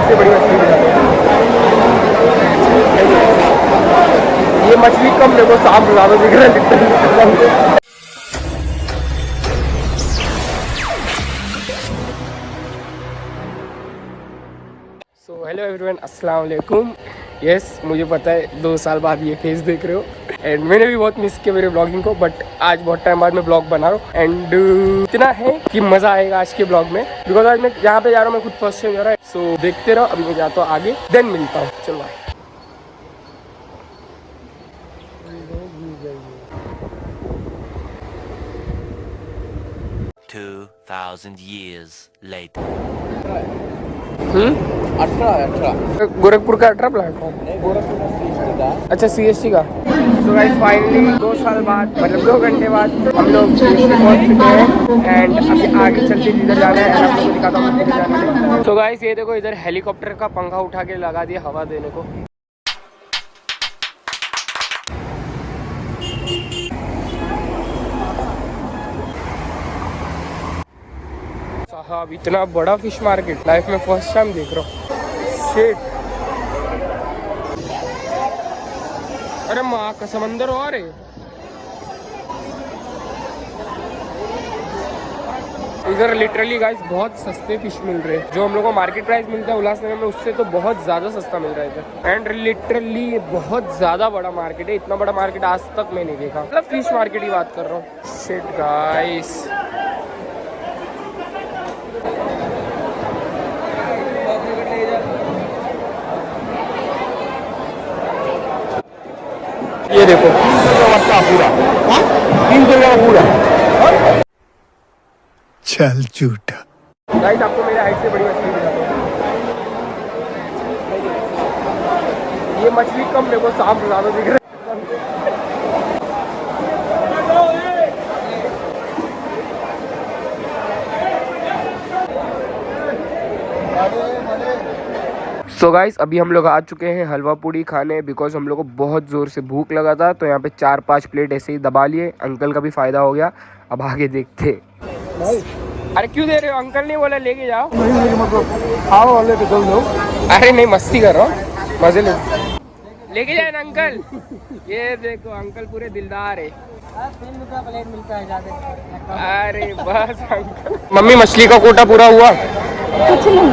Height से बड़ी मछली दिखाता हूँ। ये मछली कम मेरे को सांप ज्यादा दिख रहा है लिटरली। सो हेलो एवरीवन, अस्सलाम वालेकुम। यस, मुझे पता है 2 साल बाद ये फेस देख रहे हो एंड मैंने भी बहुत मिस किया मेरे ब्लॉगिंग को, बट आज बहुत टाइम बाद मैं ब्लॉग बना रहा हूँ एंड इतना है कि मज़ा आएगा आज के ब्लॉग में, बिकॉज आज मैं यहाँ पे जा रहा हूँ, मैं खुद फर्स्ट टाइम जा रहा है। सो देखते रहो, अभी मैं जाता हूँ आगे, देन मिलता हूँ। चलो बाय। 2000 years later. 18 गोरखपुर का 18 प्लेटफॉर्म, अच्छा CST का। सो गाइस फाइनली 2 साल बाद, मतलब 2 घंटे बाद हम लोग CST पहुंच चुके हैं एंड अभी आगे चलते जिधर जाना है आप लोगों को दिखाता हूँ किधर जाना है। सो गाइस ये देखो, इधर हेलीकॉप्टर का पंखा उठा के लगा दिया हवा देने को। साहब इतना बड़ा फिश मार्केट लाइफ में फर्स्ट टाइम देख रहा हूँ। शिट, अरे माँ का समंदर और है इधर। लिटरली गाइस बहुत सस्ते फिश मिल रहे हैं, जो हम लोग को मार्केट प्राइस मिलता है उल्लासनगर में उससे तो बहुत ज्यादा सस्ता मिल रहा है इधर। एंड लिटरली बहुत ज्यादा बड़ा मार्केट है, इतना बड़ा मार्केट आज तक मैं नहीं देखा, मतलब फिश मार्केट की बात कर रहा हूँ। शिट गाइस, ये देखो पूरा 300 का पूरा। चल झूठा। गाइस आपको मेरे हाइट से बड़ी मछली दिखाता हूँ। ये मछली कम मेरे को सांप ज्यादा दिख रहा है। सो गाइस अभी हम लोग आ चुके हैं हलवा पूड़ी खाने, बिकॉज हम लोग को बहुत ज़ोर से भूख लगा था, तो यहाँ पे 4-5 प्लेट ऐसे ही दबा लिए। अंकल का भी फ़ायदा हो गया। अब आगे देखते। अरे क्यों दे रहे हो? अंकल ने बोला लेके जाओ। खाओ वाले तो दो। अरे नहीं, मस्ती कर रहा हूँ, मजे लेके जाए ना अंकल। ये देखो अंकल पूरे दिलदार है। 3 रुपया प्लेट मिलता है ज्यादा। अरे बस अंकल। मम्मी मछली का कोटा पूरा हुआ? कुछ नहीं,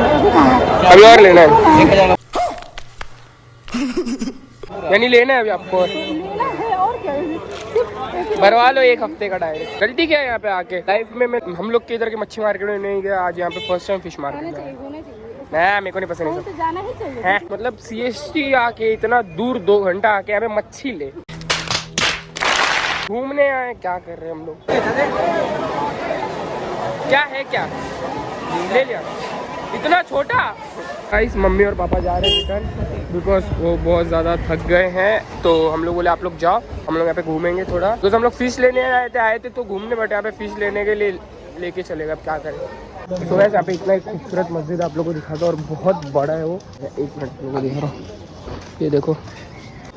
अभी और लेना है? यानी लेना है अभी आपको? लेना है और क्या भरवा लो 1 हफ्ते का डायरेक्ट। गलती क्या है यहाँ पे आके लाइफ में मैं हम लोग के इधर के मच्छी मार्केट में नहीं गया, आज यहाँ पे फर्स्ट टाइम फिश मार्केट में। नहीं मेरे को नहीं पसंद है, तो जाना ही चाहिए है मतलब CST आके इतना दूर 2 घंटा आके यहाँ पे मच्छी ले घूमने आए, क्या कर रहे हैं हम लोग? क्या है, क्या ले लिया इतना छोटा? गाइस मम्मी और पापा जा रहे हैं रिटर्न, बिकॉज वो बहुत ज़्यादा थक गए हैं। तो हम लोग बोले आप लोग जाओ, हम लोग यहाँ पे घूमेंगे थोड़ा, बिकॉज हम लोग फिश लेने आए थे तो घूमने, बट यहाँ पे फिश लेने के लिए लेके चलेगा, अब क्या करें। तो वैसे यहाँ पे इतना एक खूबसूरत मस्जिद आप लोगों को दिखाता हूँ और बहुत बड़ा है वो। 1 मिनट लोगों को दिखा रहा हूँ, ये देखो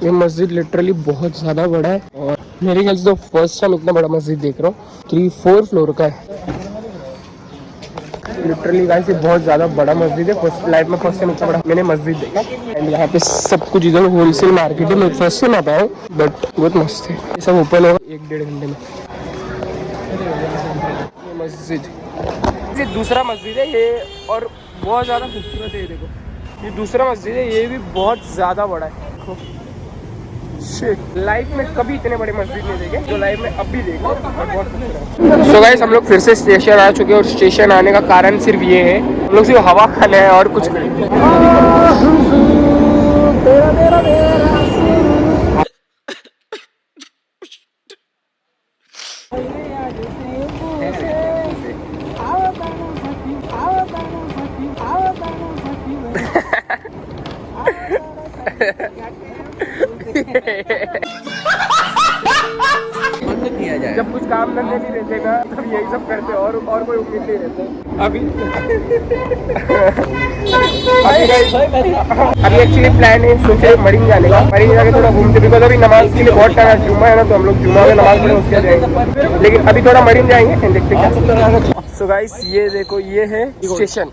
ये मस्जिद लिटरली बहुत ज़्यादा बड़ा है और मेरे ख्याल से तो फर्स्ट टाइम इतना बड़ा मस्जिद देख रहा हूँ। 3-4 फ्लोर का है लिटरली गाइस, ये बहुत ज़्यादा बड़ा मस्जिद है। फर्स्ट लाइफ में फर्स्ट टाइम इतना बड़ा मैंने मस्जिद देखा। एंड यहाँ पे सब कुछ इधर होलसेल मार्केट है, मैं फर्स्ट टाइम आता हूँ, बट बहुत मस्त है। ये सब ओपन होगा 1-1.5 घंटे में। ये मस्जिद, ये दूसरा मस्जिद है ये, और बहुत ज़्यादा खूबसूरत है। ये देखो ये दूसरा मस्जिद है, ये भी बहुत ज़्यादा बड़ा है। देखो लाइफ में कभी इतने बड़े मस्जिद नहीं देखे जो लाइफ में अभी देखे, और बहुत खूबसूरत। सो गाइस हम लोग फिर से स्टेशन आ चुके हैं और स्टेशन आने का कारण सिर्फ ये है, हम लोग सिर्फ हवा खाने हैं और कुछ नहीं। जब कुछ काम धंधे नहीं रहते ना तब यही सब करते और कोई उम्मीद नहीं रहते। अभी एक्चुअली प्लान है, सोचे मरीन जाने का, मरीन जाके थोड़ा घूमते, बिकॉज अभी नमाज के लिए बहुत टाइम है, जुम्मा है ना, तो हम लोग जुम्मा में नमाज पढ़े उसके जाएंगे, लेकिन अभी थोड़ा मरीन जाएंगे, देखते क्या। सो गाइस ये देखो ये है स्टेशन,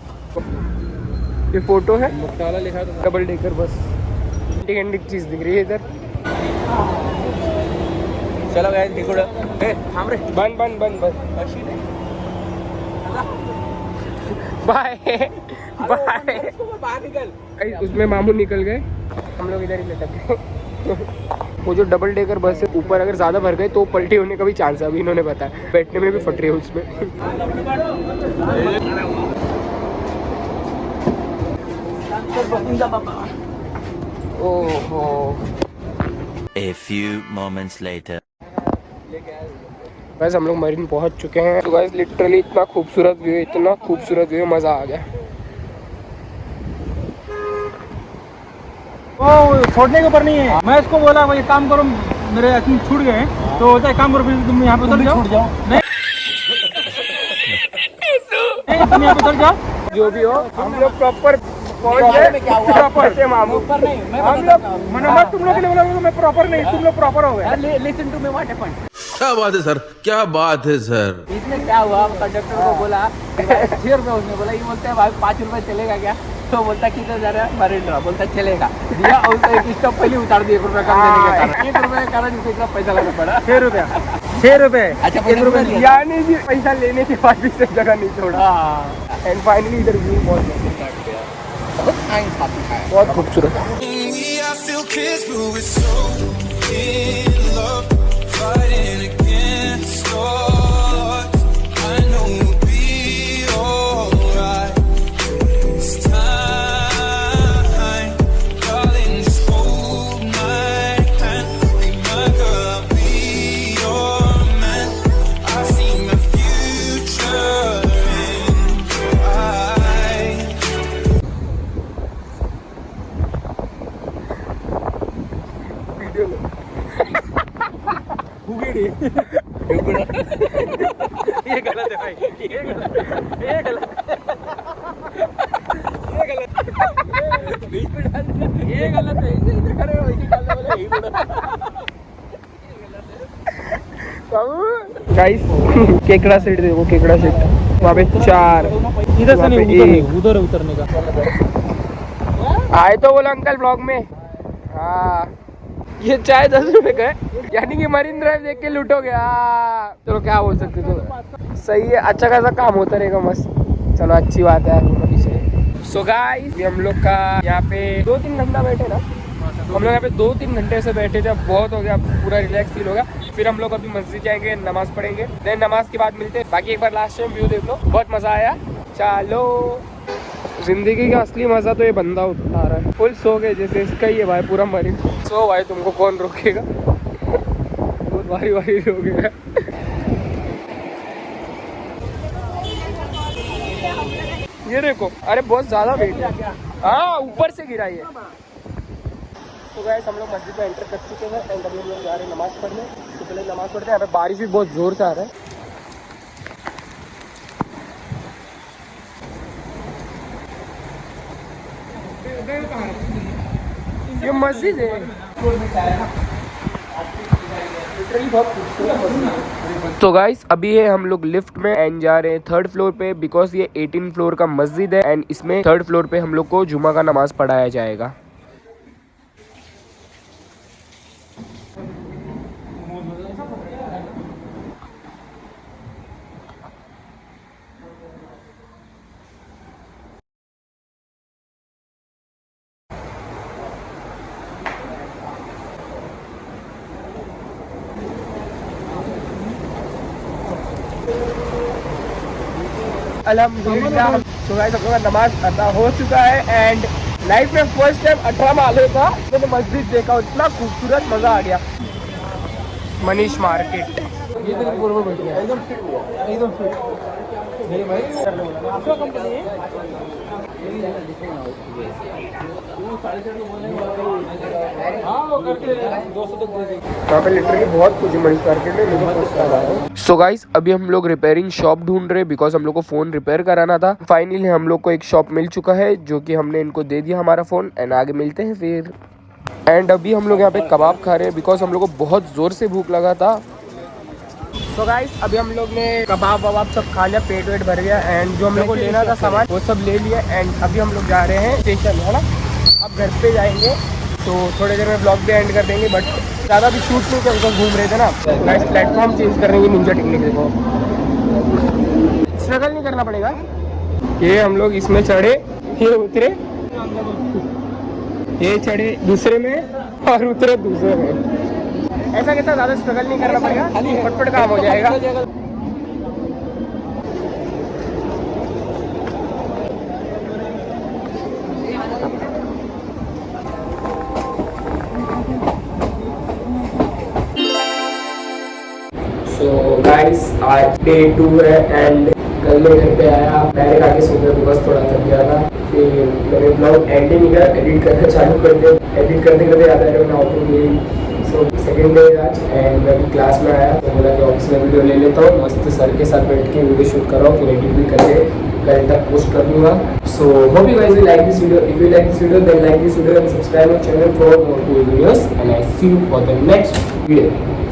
ये फोटो है, मुक्ताला लिखा तो डबल डेकर बस। इंडिक चीज दिख रही है इधर। चलो गाइस निकलो हमरे बंद बंद बंद बंद। Bye bye. बाहर निकल। उसमें मामू निकल गए, हम लोग इधर ही लटक गए। वो जो डबल डेकर बस है ऊपर अगर ज़्यादा भर गए तो पलटी होने का भी चांस है, अभी इन्होंने बताया। बैठने में भी फट रही है उसमें। ओहो। A few moments later. बस हम लोग मरीन पहुंच चुके हैं। तो गाइस लिटरली इतना खूबसूरत व्यू है, इतना खूबसूरत व्यू, मज़ा आ गया। वो छोड़ने के ऊपर नहीं है। मैं इसको बोला भाई काम करो, मेरे छूट गए तो होता है काम करो, फिर तुम यहाँ पे उतर जाओ। नहीं तुम यहाँ पे उतर जाओ। जो भी हो हम लोग प्रॉपर पहुंच गए। प्रॉपर से मामू ऊपर नहीं, हम लोग मनोमत तुम लोग ने बोला मैं प्रॉपर नहीं, तुम लोग प्रॉपर हो गए। Listen to me what happened. क्या बात है सर, क्या बात है सर। इसमें क्या हुआ, कंडक्टर को बोला 6 रुपये, उसने बोला ये बोलते हैं भाई 5 रुपये चलेगा क्या, तो बोलता किधर जा रहा है, मरीन ड्राइव, बोलता चलेगा दिया, और उसका एक स्टॉप पहले उतार दिया 1 रुपये कम देने के कारण। 1 रुपये के कारण इसको इतना पैसा लगना पड़ा। 6 रुपये 6 रुपये। अच्छा 1 रुपये लिया, यानी कि पैसा लेने के बाद भी सब जगह नहीं छोड़ा। एंड फाइनली इधर व्यू बहुत खूबसूरत। ये गलत है भाई, ये गलत है, ये गलत है, ये गलत है, बीच में डाल दिया, ये गलत है, इसे खड़े हो, इसे डालने वाला यही बोला। गाइस केकड़ा सीट देखो, केकड़ा सीट वहाँ पे 4, इधर से नहीं, उधर उतरने का। आए तो बोला अंकल ब्लॉग में। हाँ ये चाय 10 रुपए का है, यानी कि मरीन ड्राइव देख के लूटोगे। चलो क्या बोल सकते तो, सही है, अच्छा खासा काम होता रहेगा मस्त। चलो अच्छी बात है। सो गाइस हम लोग का यहाँ पे 2-3 घंटा बैठे ना, हम लोग यहाँ पे 2-3 घंटे से बैठे थे, बहुत हो गया, पूरा रिलैक्स फील होगा। फिर हम लोग अभी मस्जिद जाएंगे, नमाज पढ़ेंगे, देन नमाज के बाद मिलते हैं। बाकी एक बार लास्ट टाइम व्यू देख लो, बहुत मजा आया। चलो जिंदगी का असली मजा तो ये बंदा उठा रहा है, फुल सो गए जैसे इसका ही है भाई पूरा मरीन। सो भाई तुमको कौन रोकेगा, बहुत भारी भारी हो गया। ये देखो, अरे बहुत ज्यादा वेट है। हाँ ऊपर से गिरा ये। तो गाइस हम लोग मस्जिद में एंटर कर चुके हैं एंड अभी हम लोग जा रहे हैं नमाज पढ़ने। तो पहले नमाज पढ़ते हैं। यहाँ पे बारिश भी बहुत जोर से आ रहा है। ये मस्जिद है, तो गाइस अभी है हम लोग लिफ्ट में एंड जा रहे हैं 3rd फ्लोर पे, बिकॉज ये 18 फ्लोर का मस्जिद है एंड इसमें 3rd फ्लोर पे हम लोग को जुमा का नमाज पढ़ाया जाएगा। अल्हम्दुलिल्लाह। तो गाइस हम लोग का नमाज अदा हो चुका है एंड लाइफ में फर्स्ट टाइम 18 माले था, मैंने मस्जिद देखा, इतना खूबसूरत, मजा आ गया। मनीष मार्केट वहाँ पे लिटरली बहुत कुछ मनीष मार्केट में। सो गाइस अभी हम लोग रिपेयरिंग शॉप ढूंढ रहे हैं, बिकॉज हम लोग को फोन रिपेयर कराना था। फाइनली हम लोग को एक शॉप मिल चुका है, जो कि हमने इनको दे दिया हमारा फोन एंड आगे मिलते हैं फिर। एंड अभी हम लोग यहाँ पे कबाब खा रहे हैं, बिकॉज हम लोग को बहुत जोर से भूख लगा था। तो गाइस अभी हम लोग ने कबाब वबाब सब खा लिया, पेट वेट भर गया एंड जो हम लोग को लेना था सामान वो सब ले लिया एंड अभी हम लोग जा रहे हैं स्टेशन, है ना। अब घर पे जाएंगे तो थोड़ी देर में ब्लॉग भी एंड कर देंगे, बट ज़्यादा भी शूट नहीं करके घूम रहे थे ना गाइस। प्लेटफॉर्म चेंज करने की निंजा टेक्निक देखो, स्ट्रगल नहीं करना पड़ेगा। ये हम लोग इसमें चढ़े, ये उतरे, ये चढ़े दूसरे में और उतरे दूसरे में। ऐसा कैसा ज़्यादा स्ट्रगल नहीं करना पड़ेगा, फटफट काम हो जाएगा। So guys, आज डे 2 है एंड कल मैं घर पे आया, मैंने आके सो गया बिकॉज थोड़ा थक गया था। फिर मैंने ब्लॉग एंड ही नहीं किया, एडिट करना चालू कर दिया। एडिट करते करते याद आया मैंने ऑटो ली। सो सेकेंड डे आज एंड मैं अभी क्लास में आया तो बोला कि ऑफिस में वीडियो ले लेता हूँ, मस्त सर के साथ बैठ के वीडियो शूट कर रहा हूँ, फिर एडिट भी करके कल तक पोस्ट कर दूँगा। So hope you guys will like this video. If you like this video then like this video and subscribe my channel for more videos and I see you for the next video.